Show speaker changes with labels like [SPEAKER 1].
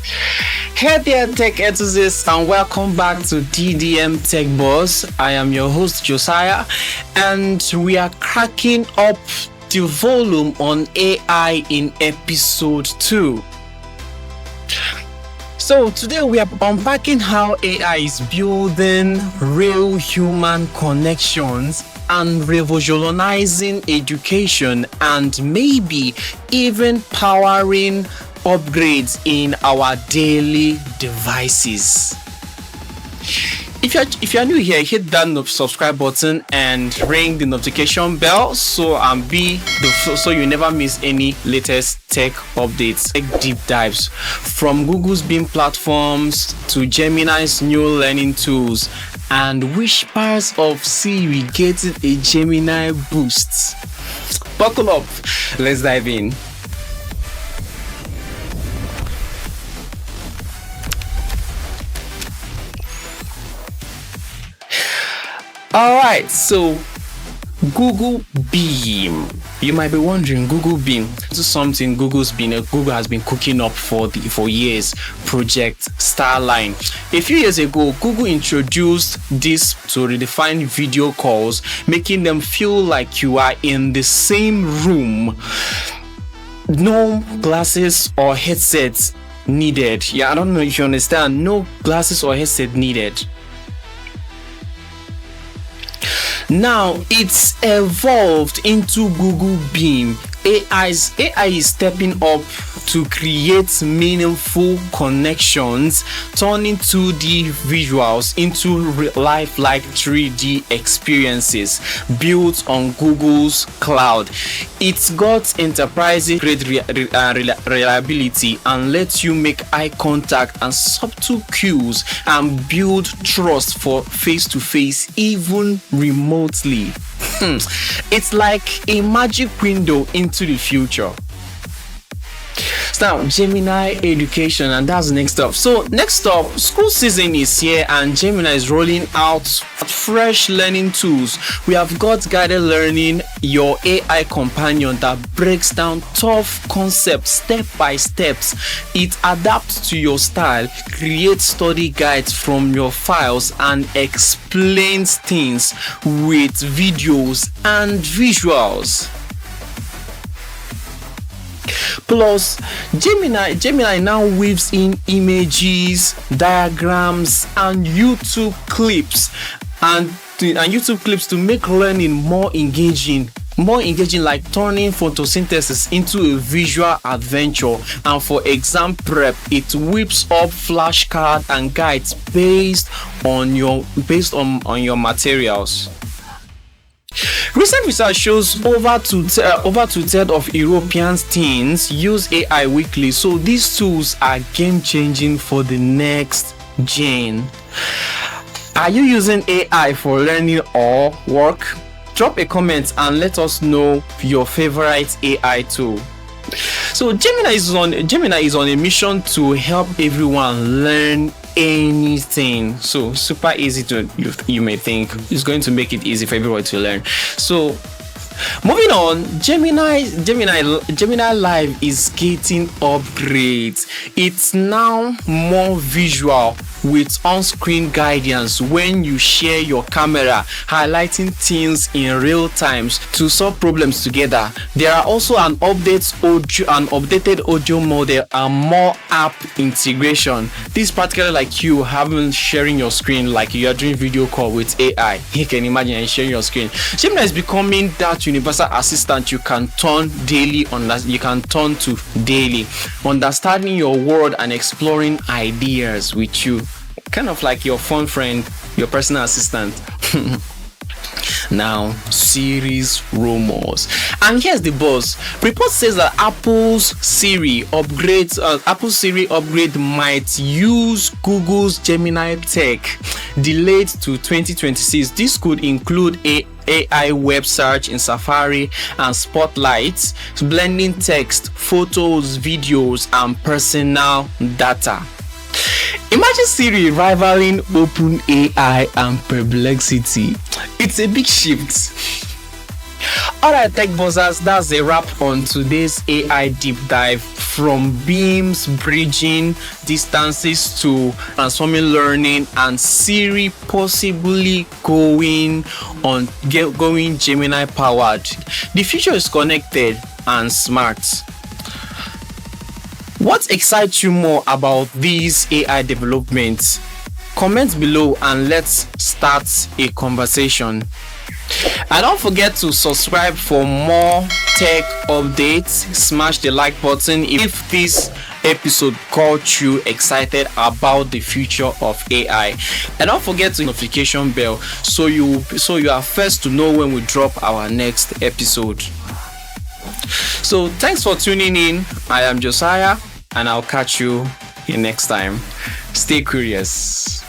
[SPEAKER 1] Hey there, tech enthusiasts, and welcome back to DDM Tech Boss. I am your host, Josiah, and we are cracking up the volume on AI in episode 2. So today we are unpacking how AI is building real human connections and revolutionizing education, and maybe even powering upgrades in our daily devices. If you're new here, hit that subscribe button and ring the notification bell so you never miss any latest tech updates, tech deep dives from Google's Bing platforms to Gemini's new learning tools, and which parts of Siri getting a Gemini boost. Buckle up, let's dive in. Alright, so Google Bing. You might be wondering, Google Bing. This is something Google has been cooking up for years. Project Starline. A few years ago, Google introduced this to redefine video calls, making them feel like you are in the same room. No glasses or headsets needed. Yeah, I don't know if you understand. No glasses or headset needed. Now it's evolved into Google Bing. AI is stepping up to create meaningful connections, turning 2D visuals into lifelike 3D experiences built on Google's cloud. It's got enterprise-grade reliability and lets you make eye contact and subtle cues and build trust for face-to-face, even remotely. It's like a magic window into the future. Now, Gemini education, and that's next up. So next up, school season is here and Gemini is rolling out fresh learning tools. We have got guided learning, your AI companion that breaks down tough concepts step by step. It adapts to your style, creates study guides from your files, and explains things with videos and visuals. Plus, Gemini now weaves in images, diagrams, and YouTube clips to make learning more engaging, like turning photosynthesis into a visual adventure. And for exam prep, it whips up flashcards and guides based on your materials. Recent research shows over two-thirds of European teens use AI weekly, so these tools are game-changing for the next gen. Are you using AI for learning or work? Drop a comment and let us know your favorite AI tool. So Gemini is on a mission to help everyone learn anything. So super easy to, you may think it's going to make it easy for everyone to learn. So moving on, Gemini Live is getting upgrades. It's now more visual with on-screen guidance when you share your camera, highlighting things in real time to solve problems together. There are also an updated audio model and more app integration. This is particularly like you sharing your screen, like you are doing video call with AI. You can imagine and sharing your screen. Gemini is becoming that universal assistant you can turn to daily, understanding your world and exploring ideas with you. Kind of like your phone friend, your personal assistant. Now, Siri's rumors. And here's the buzz. Report says that Apple Siri upgrade might use Google's Gemini tech, delayed to 2026. This could include AI web search in Safari and Spotlight, blending text, photos, videos, and personal data. Imagine Siri rivaling OpenAI and Perplexity. It's a big shift. Alright, tech buzzers, that's a wrap on today's AI deep dive from beams bridging distances to transforming learning, and Siri possibly going Gemini powered. The future is connected and smart. What excites you more about these AI developments? Comment below and let's start a conversation. And don't forget to subscribe for more tech updates. Smash the like button if this episode got you excited about the future of AI. And don't forget to notification bell so you are first to know when we drop our next episode. So thanks for tuning in. I am Josiah and I'll catch you next time. Stay curious.